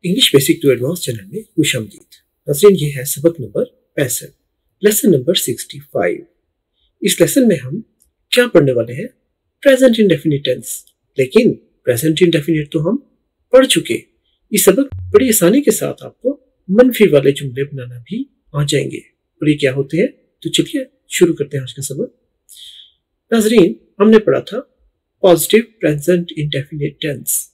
English basic to advance channel में खुशामदीद। नाज़रीन, ये है सबक नंबर 65, लेसन नंबर 65। इस लेसन में हम क्या पढ़ने वाले हैं? Present indefinite tense. लेकिन प्रेजेंट इंडेफिनिट तो हम पढ़ चुके। इस सबक बड़ी आसानी के साथ आपको मनफी वाले जुमले बनाना भी आ जाएंगे। और ये क्या होते हैं? तो चलिए शुरू करते हैं आज का सबक। नाज़रीन, हमने पढ़ा था पॉजिटिव प्रेजेंट इंडेफिनिट टेंस,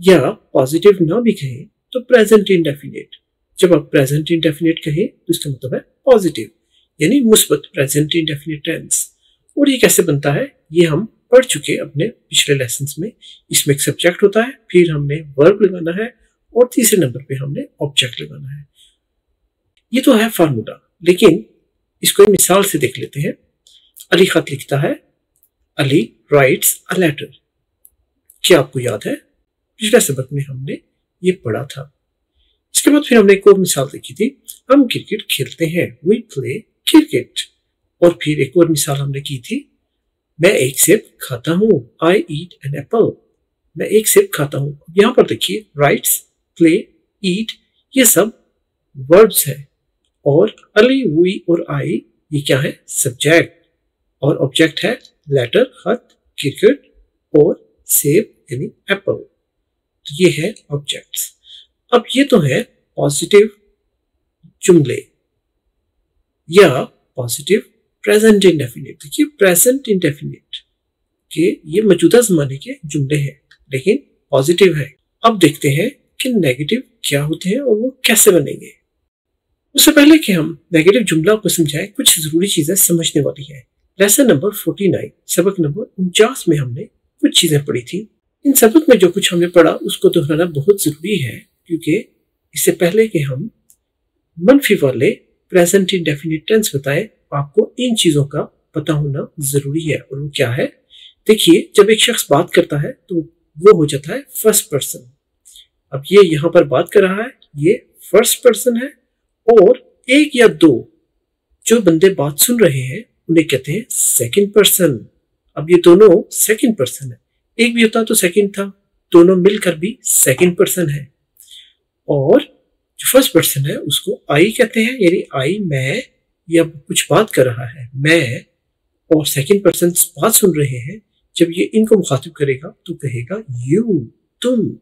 या पॉजिटिव ना भी कहें तो प्रेजेंट इंडेफिनिट। जब आप प्रेजेंट इंडेफिनिट कहें तो इसका मतलब है पॉजिटिव, यानी मुस्बत प्रेजेंट इंडेफिनिट टेंस। और ये कैसे बनता है ये हम पढ़ चुके अपने पिछले लेसन्स में। इसमें एक सब्जेक्ट होता है, फिर हमने वर्ब लगाना है और तीसरे नंबर पे हमने ऑब्जेक्ट लगाना है। ये तो है फार्मूला, लेकिन इसको एक मिसाल से देख लेते हैं। अली खत लिखता है, अली राइट्स अ लेटर। क्या आपको याद है? पिछले सबक में हमने ये पढ़ा था। इसके बाद फिर हमने एक और मिसाल देखी थी, हम क्रिकेट खेलते हैं, वी प्ले क्रिकेट। और फिर एक और मिसाल हमने की थी, मैं एक सेब खाता हूँ, आई ईट एन एप्पल। मैं एक सेब खाता हूँ। यहाँ पर देखिए, राइट्स, प्ले, ईट, ये सब वर्ब्स है। और अली, वी और आई ये क्या है? सब्जेक्ट। और ऑब्जेक्ट है लेटर, खत, क्रिकेट और सेब यानी एप्पल। तो ये है ऑब्जेक्ट्स। अब ये तो है पॉजिटिव जुमले या पॉजिटिव प्रेजेंट इंडेफिनिट। देखिए, प्रेजेंट इंडेफिनिट के ये मौजूदा जमाने के जुमले हैं, लेकिन पॉजिटिव है। अब देखते हैं कि नेगेटिव क्या होते हैं और वो कैसे बनेंगे। उससे पहले कि हम नेगेटिव जुमला को समझाएं, कुछ जरूरी चीजें समझने वाली है। लेसन नंबर 49, सबक नंबर 49 में हमने कुछ चीजें पढ़ी थी। इन सबक में जो कुछ हमने पढ़ा उसको दोहराना बहुत जरूरी है, क्योंकि इससे पहले कि हम मनफी वाले प्रेजेंट इंडेफिनिट टेंस बताएं, आपको इन चीजों का पता होना जरूरी है। और वो क्या है? देखिए, जब एक शख्स बात करता है तो वो हो जाता है फर्स्ट पर्सन। अब ये यहाँ पर बात कर रहा है, ये फर्स्ट पर्सन है। और एक या दो जो बंदे बात सुन रहे हैं उन्हें कहते हैं सेकंड पर्सन। अब ये दोनों सेकंड पर्सन है। एक भी होता तो सेकंड था, दोनों मिलकर भी सेकंड पर्सन है। और जो फर्स्ट पर्सन है उसको आई कहते हैं, यानी आई मैं, या कुछ बात कर रहा है मैं, और सेकंड पर्सन बात सुन रहे हैं। जब ये इनको मुखातिब करेगा तो कहेगा यू, तुम।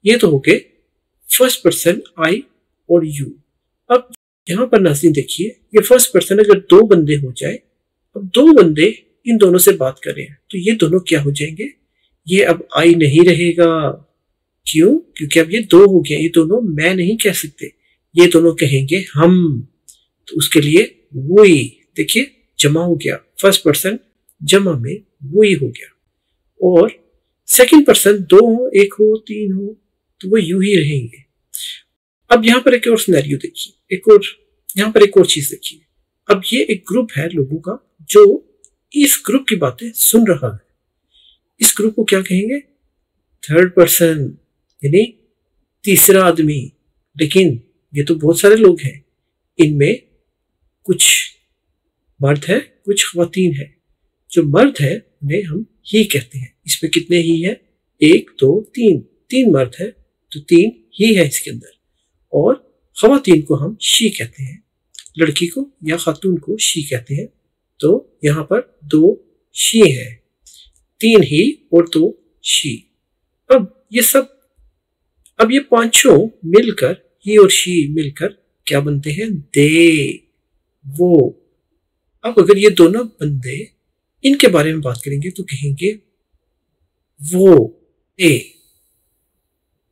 ये तो हो गए फर्स्ट पर्सन आई और यू। अब यहाँ पर नाज़रीन देखिए, ये फर्स्ट पर्सन अगर दो बंदे हो जाए, अब दो बंदे इन दोनों से बात कर रहे हैं तो ये दोनों क्या हो जाएंगे? ये अब आई नहीं रहेगा। क्यों? क्योंकि अब ये दो हो गया, ये दोनों मैं नहीं कह सकते, ये दोनों कहेंगे हम। तो उसके लिए वही, देखिए जमा हो गया, फर्स्ट पर्सन जमा में वही हो गया। और सेकंड पर्सन दो हो, एक हो, तीन हो, तो वो यूं ही रहेंगे। अब यहाँ पर एक और सिनेरियो देखिए, यहाँ पर एक और चीज देखिए। अब ये एक ग्रुप है लोगों का जो इस ग्रुप की बातें सुन रहा है। इस ग्रुप को क्या कहेंगे? थर्ड पर्सन, यानी तीसरा आदमी। लेकिन ये तो बहुत सारे लोग हैं, इनमें कुछ मर्द है, कुछ ख्वातीन है। जो मर्द है उन्हें हम ही कहते हैं। इसमें कितने ही है? एक, दो, तीन। तीन मर्द है तो तीन ही है इसके अंदर। और ख्वातीन को हम शी कहते हैं, लड़की को या खातून को शी कहते हैं। तो यहाँ पर दो शी है, तीन ही और दो शी। अब ये पांचों मिलकर, ही और शी मिलकर क्या बनते हैं? दे, वो। अब अगर ये दोनों बंदे इनके बारे में बात करेंगे तो कहेंगे वो, दे।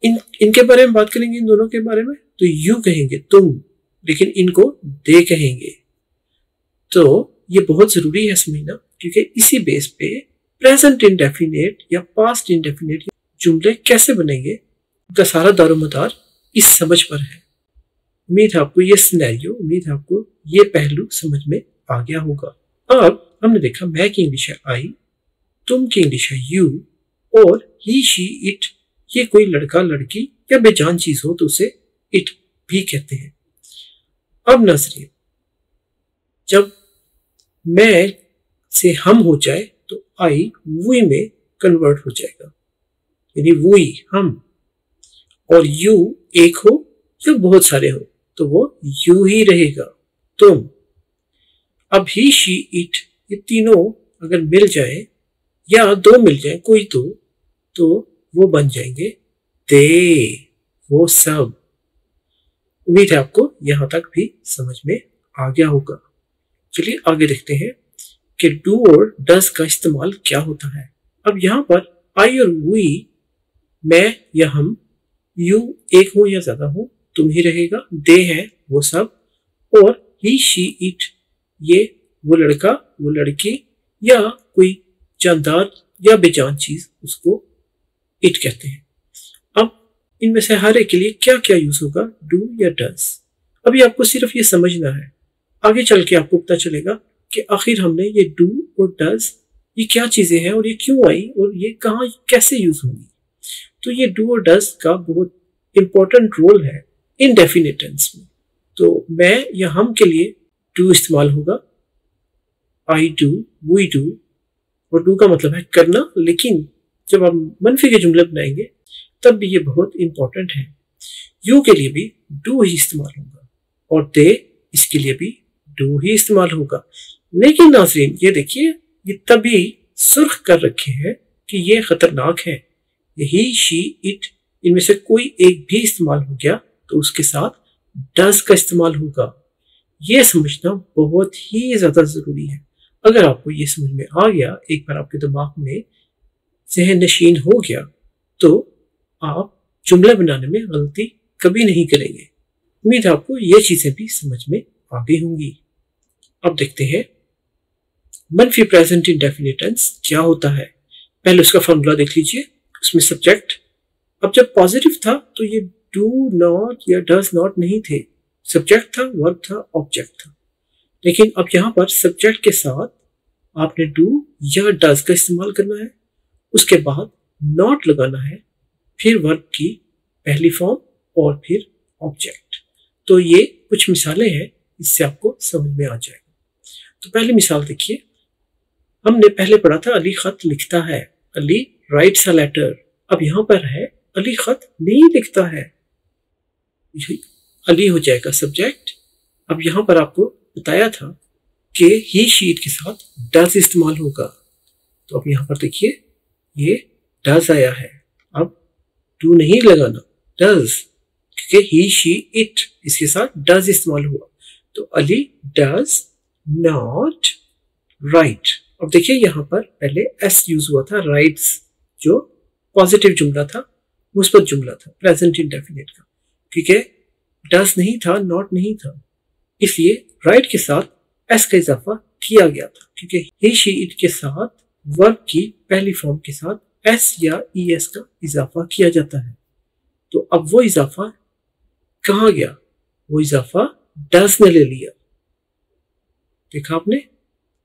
इनके बारे में बात करेंगे, इन दोनों के बारे में, तो यू कहेंगे तुम, लेकिन इनको दे कहेंगे। तो ये बहुत जरूरी है समझना, क्योंकि इसी बेस पे प्रेजेंट इंडेफिनिट या पास्ट इंडेफिनिट जुमले कैसे बनेंगे, उनका सारा दारोमदार इस समझ पर है। उम्मीद है आपको ये सिनेरियो, उम्मीद है आपको ये पहलू समझ में आ गया होगा। अब हमने देखा मैं की इंग्लिश है आई, तुम की इंग्लिश है यू, और ही, शी, इट, ये कोई लड़का, लड़की या बेजान चीज हो तो उसे इट भी कहते हैं। अब नाज़रीन, जब मैं से हम हो जाए तो आई वी में कन्वर्ट हो जाएगा, यानी वी, हम। और यू एक हो या बहुत सारे हो तो वो यू ही रहेगा। तुम। अब ही, शी, इट ये तीनों अगर मिल जाए या दो मिल जाए कोई तो वो बन जाएंगे दे, वो सब। उम्मीद है आपको यहां तक भी समझ में आ गया होगा। चलिए आगे देखते हैं कि डू और डज का इस्तेमाल क्या होता है। अब यहां पर आई और वी, मैं या हम, यू एक हो या ज्यादा हो तुम ही रहेगा, दे है वो सब, और ही, शी, इट ये वो लड़का वो लड़की या कोई जानदार या बेजान चीज उसको इट कहते हैं। अब इनमें से हर एक के लिए क्या क्या यूज होगा, डू या डज। अभी आपको सिर्फ ये समझना है, आगे चल के आपको पता चलेगा कि आखिर हमने ये डू और डज ये क्या चीजें हैं और ये क्यों आई और ये कहाँ कैसे यूज होंगी। तो ये डू और डज का बहुत इंपॉर्टेंट रोल है इनडेफिनिट टेंस में। तो मैं या हम के लिए डू इस्तेमाल होगा, आई डू, वी डू, और डू का मतलब है करना, लेकिन जब हम मनफी के जुमले बनाएंगे तब भी ये बहुत इंपॉर्टेंट है। यू के लिए भी डू ही इस्तेमाल होगा और दे इसके लिए भी डू ही इस्तेमाल होगा। लेकिन नाज़रीन ये देखिए, ये तभी सुर्ख कर रखे हैं कि ये खतरनाक है। यही, शी, इट इनमें से कोई एक भी इस्तेमाल हो गया तो उसके साथ डज का इस्तेमाल होगा। ये समझना बहुत ही ज्यादा जरूरी है। अगर आपको ये समझ में आ गया, एक बार आपके दिमाग में ज़हन नशीन हो गया, तो आप जुमला बनाने में गलती कभी नहीं करेंगे। उम्मीद है आपको ये चीजें भी समझ में आ गई होंगी। अब देखते हैं मनफी प्रेजेंट इंडेफिनिट टेंस क्या होता है। पहले उसका फॉर्मूला देख लीजिए, उसमें सब्जेक्ट। अब जब पॉजिटिव था तो ये डू नॉट या डज नॉट नहीं थे, सब्जेक्ट था, वर्ब था, ऑब्जेक्ट था। लेकिन अब यहां पर सब्जेक्ट के साथ आपने डू या डज का इस्तेमाल करना है, उसके बाद नॉट लगाना है, फिर वर्ब की पहली फॉर्म और फिर ऑब्जेक्ट। तो ये कुछ मिसालें हैं, इससे आपको समझ में आ जाएगा। तो पहली मिसाल देखिए, हमने पहले पढ़ा था अली खत लिखता है, अली राइट्स अ लेटर। अब यहां पर है अली खत नहीं लिखता है, अली हो जाएगा सब्जेक्ट। अब यहां पर आपको बताया था कि ही, शी, इट के साथ डज इस्तेमाल होगा। तो अब यहां पर देखिए ये डज आया है, अब डू नहीं लगाना, डज, क्योंकि ही, शी, इट इसके साथ डज इस्तेमाल हुआ। तो अली डज नॉट राइट। अब देखिए यहां पर पहले एस यूज हुआ था, राइट्स, जो पॉजिटिव जुमला था, मुस्बत जुमला था प्रेजेंट इंडेफिनिट का, क्योंकि डज नहीं था, नॉट नहीं था, इसलिए राइट के साथ एस का इजाफा किया गया था, क्योंकि ही, शी, इट के साथ वर्ब की पहली फॉर्म के साथ एस या ई एस का इजाफा किया जाता है। तो अब वो इजाफा कहाँ गया, वो इजाफा डज ने ले लिया। देखा आपने,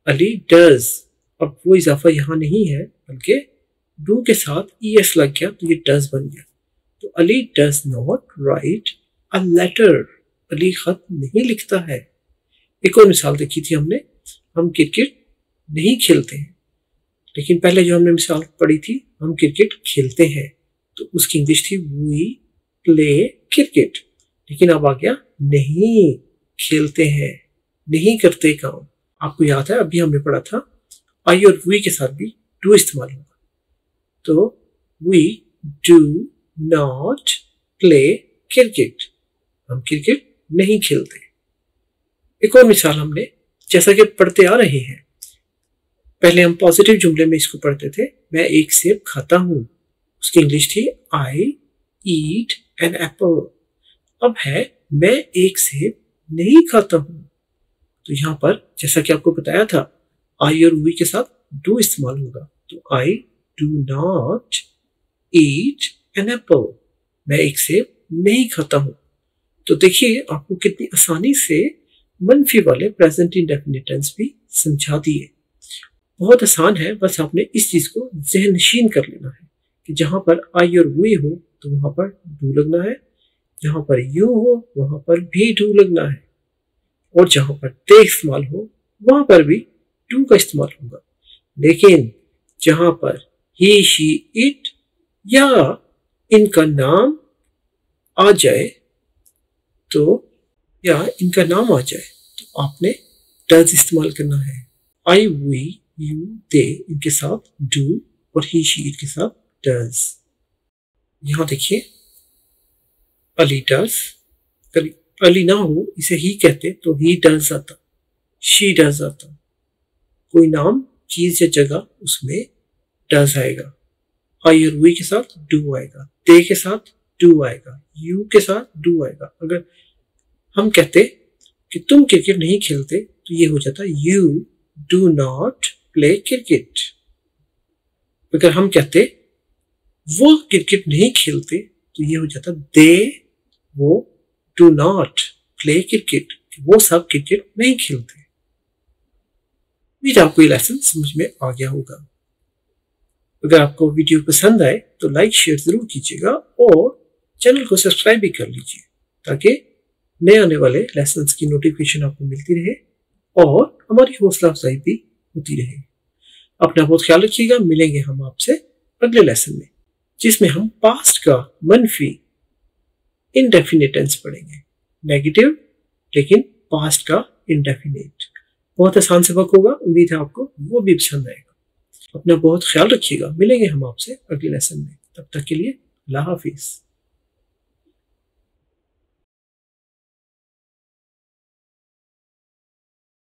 अली डज, अब वो इजाफा यहां नहीं है बल्कि डू के साथ ई एस लग गया तो ये डज बन गया। तो Ali does not write a letter, Ali खत नहीं लिखता है। एक और मिसाल देखी थी हमने, हम क्रिकेट नहीं खेलते हैं, लेकिन पहले जो हमने मिसाल पढ़ी थी हम क्रिकेट खेलते हैं, तो उसकी इंग्लिश थी वी प्ले क्रिकेट। लेकिन अब आ गया नहीं खेलते हैं, नहीं करते काम। आपको याद है अभी हमने पढ़ा था आई और वी के साथ भी डू इस्तेमाल होगा। तो we do not play cricket, हम क्रिकेट नहीं खेलते। एक और मिसाल हमने, जैसा कि पढ़ते आ रहे हैं, पहले हम पॉजिटिव जुमले में इसको पढ़ते थे, मैं एक सेब खाता हूं, उसकी इंग्लिश थी आई ईट एन एप्पल। अब है मैं एक सेब नहीं खाता हूं। तो यहां पर जैसा कि आपको बताया था आई और वी के साथ डू इस्तेमाल होगा। तो I do not eat an apple, मैं एक सेब नहीं खाता हूं। तो देखिए आपको कितनी आसानी से मनफी वाले प्रेजेंट इंडेफिनिट टेंस भी समझा दिए। बहुत आसान है, बस आपने इस चीज को ज़हन नशीन कर लेना है कि जहां पर आई और वी हो तो वहां पर डू लगना है, जहां पर यू हो वहां पर भी डू लगना है, और जहां पर दे इस्तेमाल हो वहां पर भी डू का इस्तेमाल होगा। लेकिन जहां पर ही, शी, इट या इनका नाम आ जाए तो या इनका नाम आ जाए तो आपने डज इस्तेमाल करना है। आई, वी, यू, दे इनके साथ डू और ही, शी इनके साथ डज। यहां देखिए अली डज, अली ना हो इसे ही कहते तो ही डज आता, शी डज आता। कोई नाम, चीज या जगह उसमें डज आएगा। आई और वी के साथ डू आएगा, दे के साथ डू आएगा, यू के साथ डू आएगा। अगर हम कहते कि तुम क्रिकेट नहीं खेलते तो ये हो जाता you do not play cricket. अगर हम कहते वो क्रिकेट नहीं खेलते तो ये हो जाता दे वो डू नॉट प्ले क्रिकेट, वो सब क्रिकेट नहीं खेलते। उम्मीद आपको ये लेसन समझ में आ गया होगा। अगर आपको वीडियो पसंद आए तो लाइक शेयर जरूर कीजिएगा और चैनल को सब्सक्राइब भी कर लीजिए ताकि नए आने वाले लेसन्स की नोटिफिकेशन आपको मिलती रहे और हमारी हौसला अफजाई भी होती रहे। अपना बहुत ख्याल रखिएगा। मिलेंगे हम आपसे अगले लेसन में जिसमें हम पास्ट का मनफी इनडेफिनिट टेंस पढ़ेंगे, नेगेटिव लेकिन पास्ट का इनडेफिनिट। बहुत आसान सबक होगा, उम्मीद है आपको वो भी पसंद आएगा। अपना बहुत ख्याल रखिएगा। मिलेंगे हम आपसे अगले लेसन में, तब तक के लिए अल्लाह हाफिज।